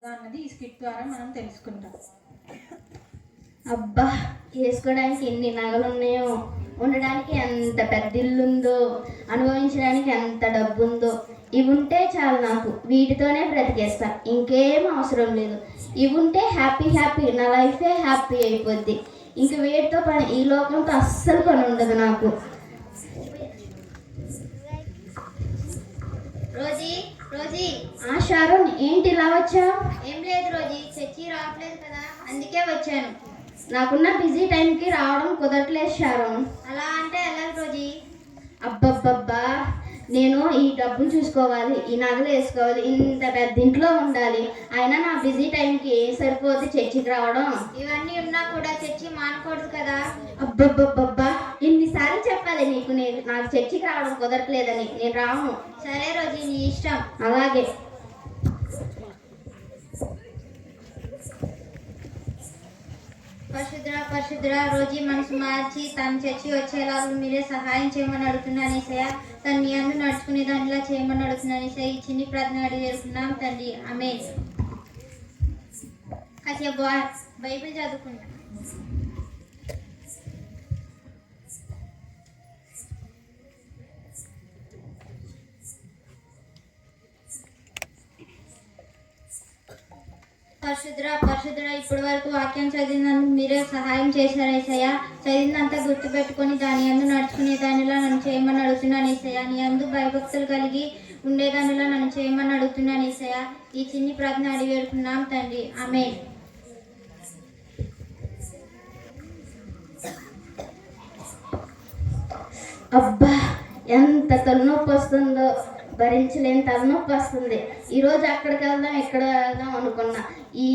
అన్నది ఈ స్కిట్ ద్వారా మనం తెలుసుకుంటాం. అబ్బా, వేసుకోవడానికి ఎన్ని నగలు ఉన్నాయో, ఉండడానికి ఎంత పెద్ద ఇల్లు ఉందో, అనుభవించడానికి ఎంత డబ్బు ఉందో. ఇవి ఉంటే చాలు, నాకు వీటితోనే బ్రతికేస్తా, ఇంకేం అవసరం లేదు. ఇవి ఉంటే హ్యాపీ హ్యాపీ, నా లైఫే హ్యాపీ అయిపోద్ది. ఇంక వీటితో పని, ఈ లోకంతో అస్సలు పని ఉండదు నాకు. రోజీ రోజీ షారోన్, ఏంటి ఇలా వచ్చావు? ఏం లేదు రోజీ, చర్చి రావట్లేదు కదా, అందుకే వచ్చాను. నాకున్న బిజీ టైంకి రావడం కుదరట్లేదు షారోన్. అలా అంటే ఎలా రోజీ? అబ్బబ్బబ్బా, నేను ఈ డబ్బులు చూసుకోవాలి, ఈ నగలు వేసుకోవాలి, ఇంత పెద్ద ఇంట్లో ఉండాలి. అయినా నా బిజీ టైంకి సరిపోతే చర్చికి రావడం. ఇవన్నీ ఉన్నా కూడా చర్చి మానకూడదు కదా. అబ్బబ్బబ్బబ్బా, ఇన్నిసార్లు చెప్పాలి నీకు, నాకు చర్చికి రావడం కుదరట్లేదని. నేను రాను. సరే రోజీ, నీ ఇష్టం. అలాగే. పరిశుద్ర రోజీ మనసు మార్చి తన చర్చి వచ్చేలాగా మీరే సహాయం చేయమని అడుగుతున్నాను ఈసయ్య. తను నీ అందు నడుచుకునే దానిలా చేయమని అడుగుతున్నాను ఈసయ్య. ఈ చిన్ని ప్రార్థన అడిగి వేడుకున్నాం తండ్రి, ఆమేన్. కాసేపు బైబిల్ చదువుకుంటా. పరిశుద్ర ఇప్పటి వరకు వాక్యం చదివినందుకు మీరే సహాయం చేశారు ఏసయ్య. చదివినంతా గుర్తుపెట్టుకొని దాని యందు నడుచుకునే దానిలా నన్ను చేయమని అడుగుతున్నాను ఏసయ్య. నీ యందు భయభక్తులు కలిగి ఉండేదానిలా నన్ను చేయమని అడుగుతున్నాను ఏసయ్య. ఈ చిన్ని ప్రార్థన అడిగి వేడుకున్నాం తండ్రి, ఆమేన్. అబ్బా, ఎంత తలనొప్పి వస్తుందో, భరించలేని తలనొప్పి వస్తుంది. ఈరోజు అక్కడికి వెళ్దాం ఇక్కడ వెళ్దాం అనుకున్నా, ఈ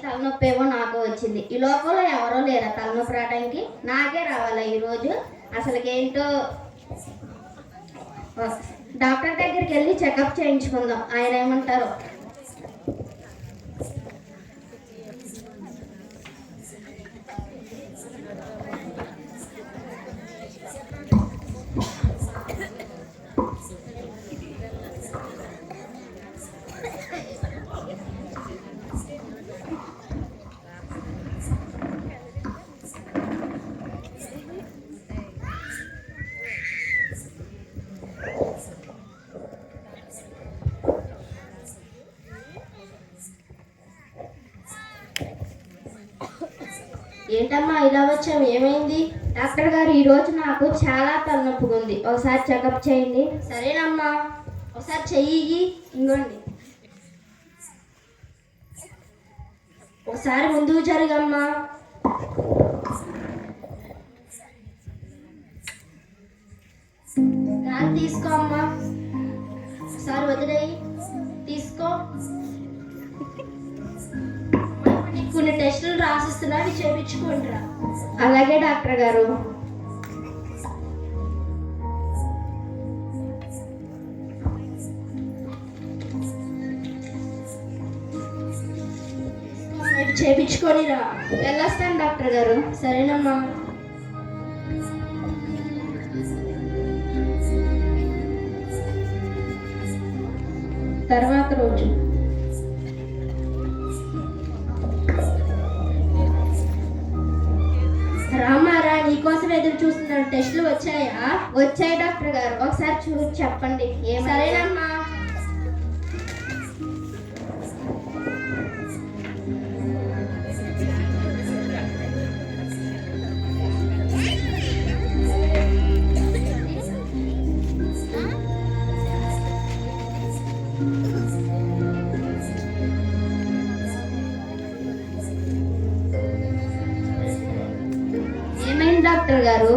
తలనొప్పి ఏమో నాకు వచ్చింది. ఈ లోకంలో ఎవరో లేరా తలనొప్పి రావడానికి? నాకే రావాలా ఈరోజు? అసలుకేంటో. డాక్టర్ దగ్గరికి వెళ్ళి చెకప్ చేయించుకుందాం, ఆయన ఏమంటారో. ఏంటమ్మా ఇలా వచ్చావు, ఏమైంది? డాక్టర్ గారు, ఈరోజు నాకు చాలా తలనొప్పిగా ఉంది, ఒకసారి చెకప్ చేయండి. సరేనమ్మా, ఒకసారి చెయ్యి, ఇంకోండి. ఒకసారి ముందుకు జరగమ్మా. గాలి తీసుకో అమ్మా, ఒకసారి వదిలేయి, తీసుకో. కొన్ని టెస్టులు రాసిస్తున్నా, అవి చేయించుకుంటారా? అలాగే డాక్టర్ గారు. చేయించుకొని రా. వెళ్ళొస్తాను డాక్టర్ గారు. సరేనమ్మా. తర్వాత రోజు రామారా, నీకోసం ఎదురు చూస్తున్నాను. టెస్టులు వచ్చాయా? వచ్చాయి డాక్టర్ గారు, ఒకసారి చూసి చెప్పండి. సరేనమ్మా. డాక్టర్ గారు,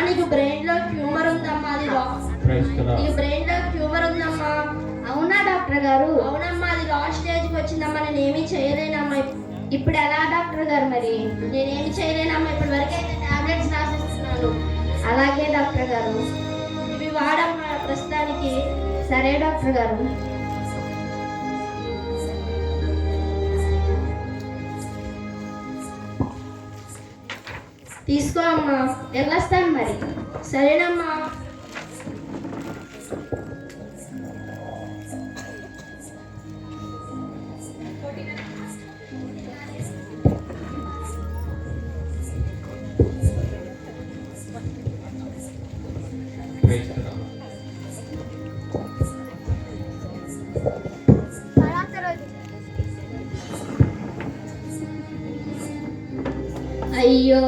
నీకు బ్రెయిన్ లో ట్యూమర్ ఉందమ్మా. నీకు బ్రెయిన్ లో ట్యూమర్ ఉందమ్మా. అవునా డాక్టర్ గారు? అవునమ్మా, అది లాస్ట్ స్టేజ్కి వచ్చిందమ్మా. నేను ఏమీ చేయలేనమ్మా. ఇప్పుడు ఎలా డాక్టర్ గారు? మరి నేనేమి చేయలేనమ్మా, ఇప్పటి వరకు అయితే టాబ్లెట్స్ రాసిస్తున్నాను. అలాగే డాక్టర్ గారు, ఇవి వాడమ్మా ప్రస్తుతానికి. సరే డాక్టర్ గారు. తీసుకో అమ్మా, వెళ్ళొస్తాను మరి. సరేనమ్మా. అయ్యో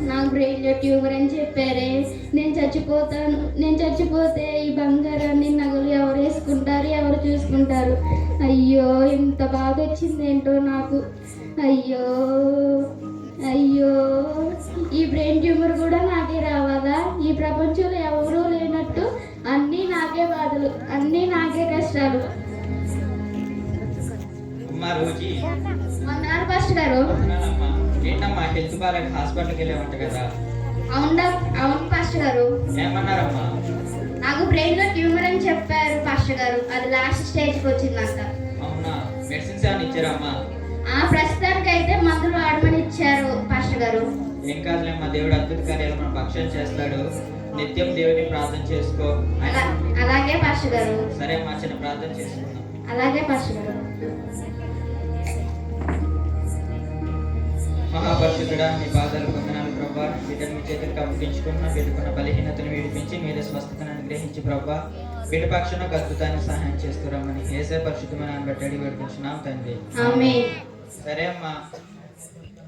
నాకు బ్రెయిన్లో ట్యూమర్ అని చెప్పారే, నేను చచ్చిపోతాను. నేను చచ్చిపోతే ఈ బంగారాన్ని నగలు ఎవరు వేసుకుంటారు, ఎవరు చూసుకుంటారు? అయ్యో ఇంత బాధ వచ్చింది ఏంటో నాకు. అయ్యో అయ్యో ఈ బ్రెయిన్ ట్యూమర్ కూడా నాకే రావాలా? ఈ ప్రపంచంలో ఎవరూ లేనట్టు అన్నీ నాకే బాధలు, అన్నీ నాకే కష్టాలు. అన్నారు పాస్టర్ గారు. ఏంటమ్మా హెల్త్ బాగా హాస్పిటల్కి వెళ్ళామంట కదా? అవును పాస్టర్ గారు. ఏమన్నారమ్మా? నాకు బ్రెయిన్ లో ట్యూమర్ అని చెప్పారు పాస్టర్ గారు. అది లాస్ట్ స్టేజ్కి వచ్చిందంట. అవునా? మెడిసిన్స్ ఏమైనా ఇచ్చారమ్మా? ప్రస్తుతానికి అయితే మందులు వాడమని ఇచ్చారు పాస్టర్ గారు. ఏం కాదులేమ్మా, దేవుడు అద్భుత కార్యాలు మన పక్షం చేస్తాడు. నిత్యం దేవుడిని ప్రార్థన చేసుకో. అలాగే పాస్టర్ గారు. సరే అమ్మా, చిన్న ప్రార్థన చేసుకుందాం. అలాగే పాస్టర్ గారు. మహాపరిశుద్ధుడా, మీ పాదాలు పొందనాలు ప్రభా. బిడ్డను మీ చేతులకు అప్పగించుకున్న బిడ్డకున్న బలహీనతను విడిపించి మీరే స్వస్థతను అనుగ్రహించి ప్రభా, బిడ్డ పక్షాన అద్భుతాన్ని సహాయం చేస్తున్నామని యేసే పరిశుద్ధమైన బట్టి అడిగి వేడుకుంటున్నాం తండ్రి. ఆమేన్. సరే అమ్మా,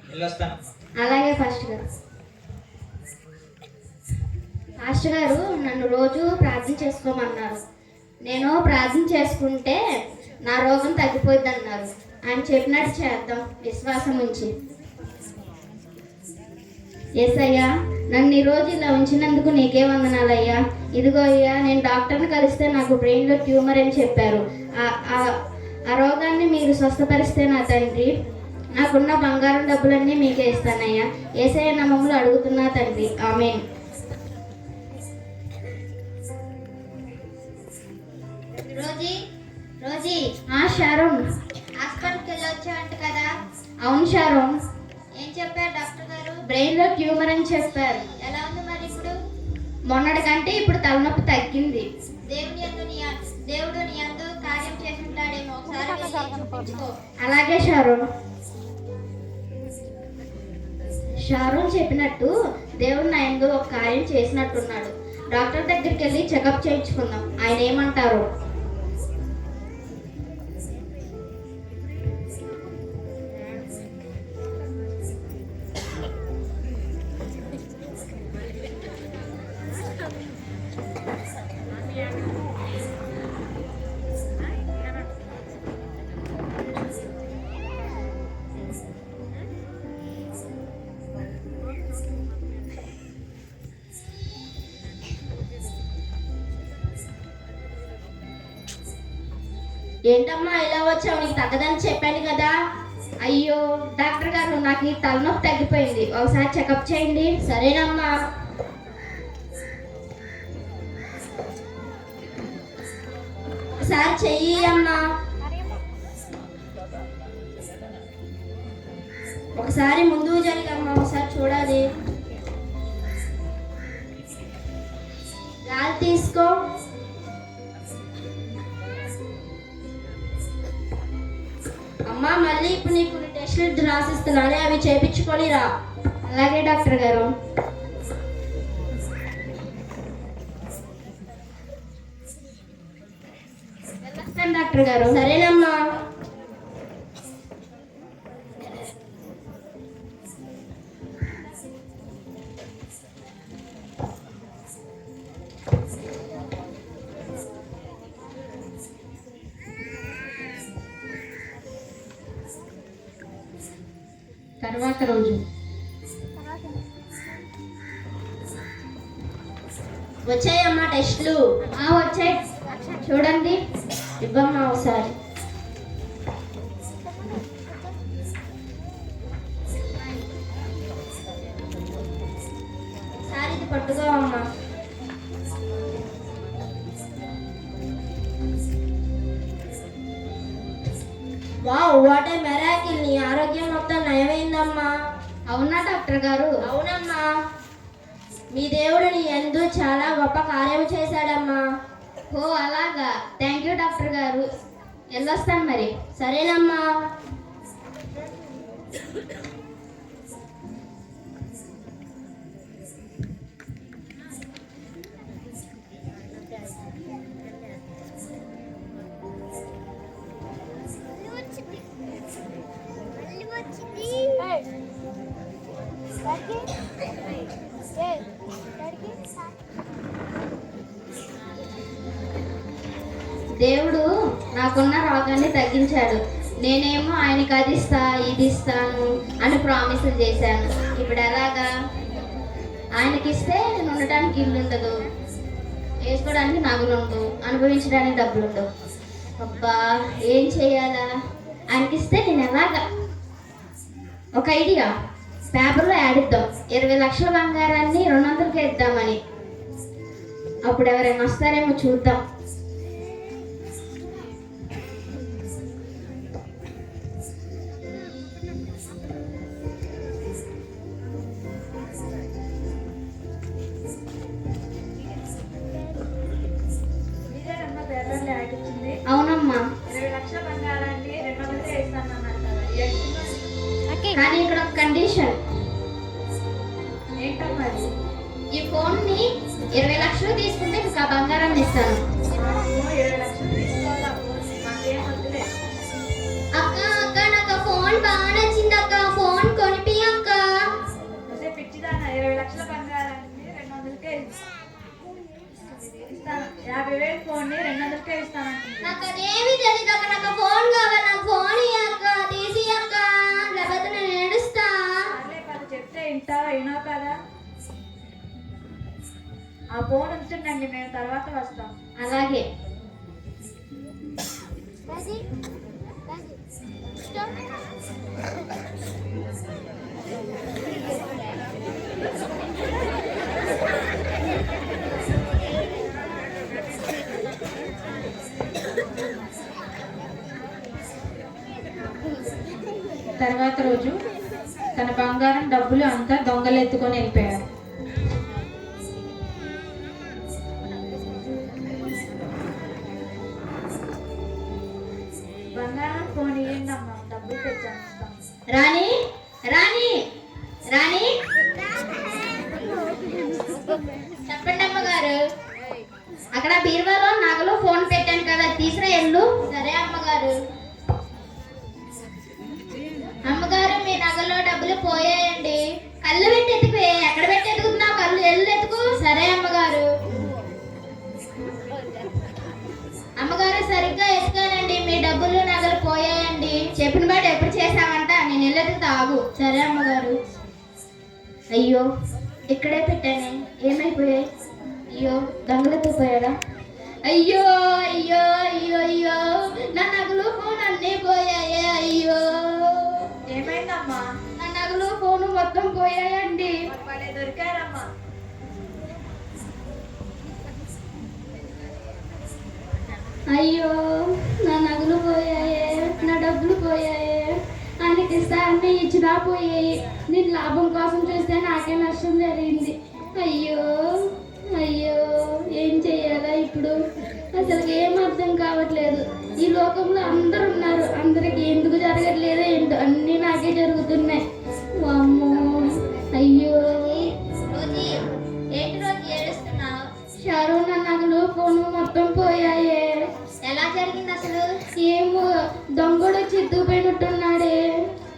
వెళ్ళొస్తాను. అలాగే పాస్టర్ గారు. పాస్టర్ గారు నన్ను రోజు ప్రార్థన చేసుకోమన్నారు. నేను ప్రార్థన చేసుకుంటే నా రోగం తగ్గిపోద్ది అన్నారు. ఆయన చెప్పినట్టు చేద్దాం విశ్వాసం ఉంచి. యేసయ్యా, నన్ను ఈరోజు ఇలా ఉంచినందుకు నీకే వందనాలయ్యా. ఇదిగో అయ్యా, నేను డాక్టర్ని కలిస్తే నాకు బ్రెయిన్లో ట్యూమర్ అని చెప్పారు. ఆ రోగాన్ని మీరు స్వస్థపరిస్తే నా తండ్రి, నాకున్న బంగారం డబ్బులన్నీ మీకే ఇస్తానయ్యా. యేసయ్య నామములో అడుగుతున్నా తండ్రి, ఆమేన్. రోజీ షారోన్, హాస్పిటల్కి వెళ్ళి వచ్చావంట కదా? అవును షారోన్. ఏం చెప్పారు డాక్టర్ గారు? బ్రెయిన్లో ట్యూమర్ అని చెప్పారు. ఎలా ఉంది మరి ఇప్పుడు? మొన్నటి కంటే ఇప్పుడు తలనొప్పి తగ్గింది. దేవుడు నీ యందు కార్యం చేస్తుంటాడేమో, ఒకసారి వెళ్ళి చూపించుకో. అలాగే షారోన్. షారోన్ చెప్పినట్టు దేవుడు నా యందు ఒక కార్యం చేసినట్టున్నాడు. డాక్టర్ దగ్గరికి వెళ్ళి చెకప్ చేయించుకుందాం. ఆయన ఏమంటారు? ఏంటమ్మా ఇలా వచ్చావు? నీకు తగ్గదని చెప్పాను కదా. అయ్యో డాక్టర్ గారు, నాకు ఈ తలనొప్పి తగ్గిపోయింది, ఒకసారి చెకప్ చేయండి. సరేనమ్మా. ఒకసారి చెయ్యి అమ్మా. ఒకసారి ముందుకు జరిగమ్మా, ఒకసారి చూడాలి. గాలి తీసుకో. అమ్మా, మళ్ళీ ఇప్పుడు నీకు టెస్టులు రాసిస్తున్నాను, అవి చేయించుకొని రా. అలాగే డాక్టర్ గారు. వెళ్ళొస్తాను డాక్టర్ గారు. సరేనమ్మా. తర్వాత రోజు వచ్చాయమ్మా టెస్టులు? వచ్చాయి, చూడండి. ఇవ్వమ్మా ఒకసారి. ఒకసారి ఇది పట్టుకో అమ్మా. Wow, what a miracle! నీ ఆరోగ్యం మొత్తం నయమైందమ్మా. అవునా డాక్టర్ గారు? అవునమ్మా, మీ దేవుడు నీ యందు చాలా గొప్ప కార్యం చేశాడమ్మా. ఓ అలాగా, థ్యాంక్ యూ డాక్టర్ గారు. వెళ్ళొస్తాను మరి. సరేనమ్మా. దేవుడు నాకున్న రోగాన్ని తగ్గించాడు. నేనేమో ఆయనకి అది ఇస్తా ఇది ఇస్తాను అని ప్రామిసులు చేశాను. ఇప్పుడు ఎలాగా? ఆయనకి ఇస్తే నేను ఉండటానికి ఇల్లు ఉండదు, వేసుకోవడానికి నగలు ఉండవు, అనుభవించడానికి డబ్బులు ఉండవు. అబ్బా ఏం చేయాలా? ఆయనకి ఇస్తే నేను ఎలాగా? ఒక ఐడియా, పేపర్లో యాడ్ ఇద్దాం, 20 లక్షల బంగారాన్ని 200కే ఇద్దామని. అప్పుడు ఎవరైనా వస్తారేమో చూద్దాం. అవునమ్మా, 20 లక్షల బంగారాన్ని 200కే ఇస్తానన్నారు కదా, కానీ ఇక్కడ ఒక కండిషన్. ఏంటమ్మా అది? ఈ ఫోన్ని 20 లక్షలు తీసుకుంటే మీకు ఆ బంగారాన్ని ఇస్తాను. 20 లక్షలు తీసుకోవాలా? మాకేం వద్దులే. అక్క అక్క నాకు ఫోన్ బాగా నచ్చింది అక్క, ఫోన్ కొనిపి అక్క. అదే పిచ్చిదానా, 20 లక్షల బంగారాన్ని 200కే ఇస్తాను. 50,000 ఫోన్ని 200కే ఇస్తానంటుంది. నాకు అదేమి తెలియదు అక్క, నాకు ఫోన్ కావాలి, నాకు ఫోన్ అక్క, తీసి అక్క, లేకపోతే నేను ఏడుస్తా. సర్లే కదా, చెప్తే వింటావా? వినో కదా. ఆ ఫోన్ ఉంచుండండి, మేము తర్వాత వస్తాం. అలాగే. తర్వాత రోజు తన బంగారం డబ్బులు అంతా దొంగలు ఎత్తుకొని వెళ్ళిపోయారు. బంగారం ఫోన్ ఇయ్యండమ్మా, డబ్బులు తెచ్చాను. రాణి రాణి రాణి, చెప్పండి అమ్మగారు. అక్కడ బీరువాలో నగలు ఫోన్ పెట్టాను కదా, తీసుకురా ఎల్లు. సరే అమ్మగారు. అమ్మగారు మీ నగలో డబ్బులు పోయాయండి. కళ్ళు పెట్టి ఎత్తుకువే. ఎక్కడ పెట్టి ఎత్తుకుతున్నావు? కళ్ళు ఎల్లు ఎత్తుకు. సరే అమ్మగారు. అమ్మగారు సరిగ్గా ఎత్తుకోనండి, మీ డబ్బులు నగలు పోయాయండి. చెప్పిన బాట ఎప్పుడు చేసావంట, నేను ఎల్లెత్తుకు తాగు. సరే అమ్మగారు. అయ్యో ఇక్కడే పెట్టానే, ఏమైపోయాయి? అయ్యో దొంగలెత్తుకుపోయాడా? అయ్యో అయ్యో అయ్యో అయ్యో, నా నగలు ఫోన్ అన్నీ పోయాయే. అయ్యో ఏమైందమ్మా? నా నగలు ఫోను మొత్తం పోయాయండి. పడే దొరికారమ్మా. అయ్యో నా నగలు పోయాయే, నా డబ్బులు పోయాయే. ఆయనకి ఇస్తా అన్నీ ఇచ్చినా పోయాయి. నేను లాభం కోసం చూస్తే నాకే నష్టం జరిగింది. అయ్యో అయ్యో ఏం చెయ్యాలా ఇప్పుడు? అసలు ఏం అర్థం కావట్లేదు. ఈ లోకంలో అందరూ ఉన్నారు, అందరికి ఎందుకు జరగట్లేదో ఏంటో, అన్నీ నాకే జరుగుతున్నాయి. అమ్మో అయ్యో. రోజీ, ఏంటి రోజు ఏడుస్తున్నావు? షారు నా నగలు ఫోను మొత్తం పోయాయే. ఎలా జరిగింది అసలు? ఏమో దొంగడు చిత్తుపోయినట్టున్నాడే.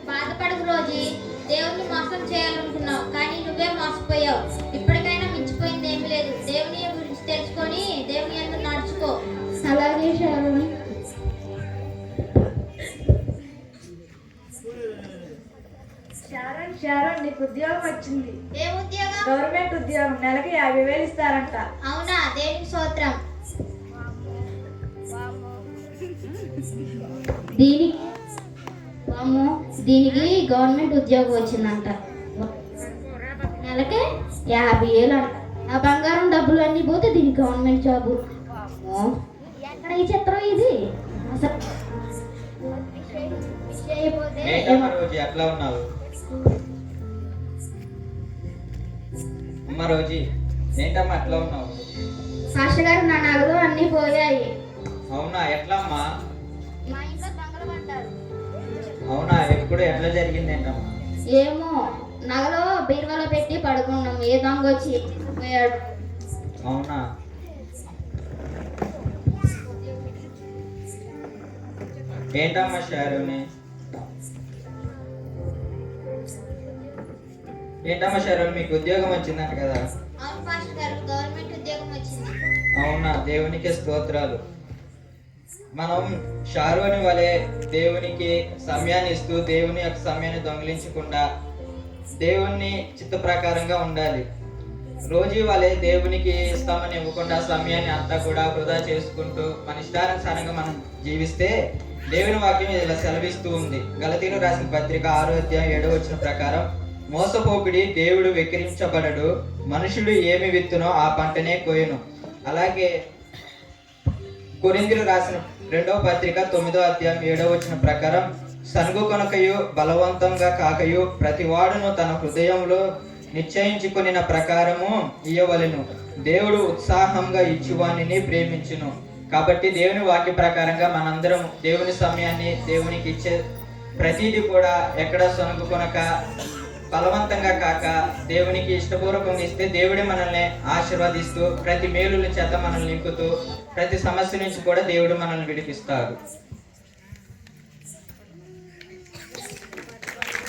బాధపడకు రోజీ, దేవుణ్ణి మోసం చేయాలనుకున్నావు కానీ నువ్వే మోసపోయావు. ఇప్పటికైనా మించిపోయింది ఏమీ లేదు. దేవుని గురించి తెలుసుకొని దేవుని యందు నడుచుకో. అలాగే షారు. షారోన్ నీకు ఉద్యోగం వచ్చింది. ఏ ఉద్యోగం? గవర్నమెంట్ ఉద్యోగం, నెలకి 50,000 ఇస్తారంట. అవునా? దేవునికి స్తోత్రం. దీనికి గవర్నమెంట్ ఉద్యోగం వచ్చిందంట. నెలకే 50,000 అంట. ఆ బంగారం డబ్బులు అన్నీ పోతే దీనికి గవర్నమెంట్ జాబు. ఎక్కడ ఈ చిత్రం ఇది అసలు? ఏంటమ్మా రోజీ అట్లా ఉన్నావు? అమ్మ రోజీ ఏంటమ్మా అట్లా ఉన్నావు? మాస్టర్ గారు నా నగలు అన్నీ పోయాయి. అవునా, ఎట్లా అమ్మా? మా ఇంట్లో దొంగలు పడ్డారు. అవునా, ఎప్పుడు ఎట్లా జరిగింది ఏంటమ్మా? ఏమో నగలు బీరువాలో పెట్టి పడుకున్నాం, ఏ దొంగ వచ్చి ఎత్తుకుపోయాడు. అవునా, ఏంటమ్మా షారుని? ఏంటమ్మా షారు, మీకు ఉద్యోగం వచ్చిందంట కదా? అవును పాస్టర్ గారు గవర్నమెంట్ ఉద్యోగం వచ్చింది. అవునా, దేవునికి స్తోత్రాలు. మనం షారోని వలె దేవునికి సమయాన్ని ఇస్తూ దేవుని యొక్క సమయాన్ని దొంగిలించకుండా దేవుని చిత్త ప్రకారంగా ఉండాలి. రోజు వలె దేవునికి ఇస్తామని ఇవ్వకుండా సమయాన్ని అంతా కూడా వృధా చేసుకుంటూ మన ఇష్టానుసారంగా మనం జీవిస్తే దేవుని వాక్యం ఇలా సెలవిస్తూ ఉంది. గలతీయులకు రాసిన పత్రిక 6వ అధ్యాయం 7వ వచనం ప్రకారం, మోసపోపిడి దేవుడు వెక్కిరించబడడు, మనుషుడు ఏమి విత్తునో ఆ పంటనే కోయును. అలాగే కొరింథీయులకు రాసిన 2వ పత్రిక 9వ అధ్యాయం 7వ వచనం ప్రకారం, సనుగు కొనకయు బలవంతంగా కాకయు ప్రతివాడును తన హృదయంలో నిశ్చయించుకొనిన ప్రకారము ఇయ్యవలెను, దేవుడు ఉత్సాహంగా ఇచ్చువానిని ప్రేమించును. కాబట్టి దేవుని వాక్య ప్రకారంగా మనందరం దేవుని సమయాన్ని దేవునికి ఇచ్చే ప్రతిదీ కూడా ఎక్కడ సొనుగు కొనక బలవంతంగా కాక దేవునికి ఇష్టపూర్వకంగా ఇస్తే దేవుడే మనల్ని ఆశీర్వదిస్తూ ప్రతి మేలుల చేత మనల్ని నింపుతూ ప్రతి సమస్య నుంచి కూడా దేవుడు మనల్ని విడిపిస్తాడు.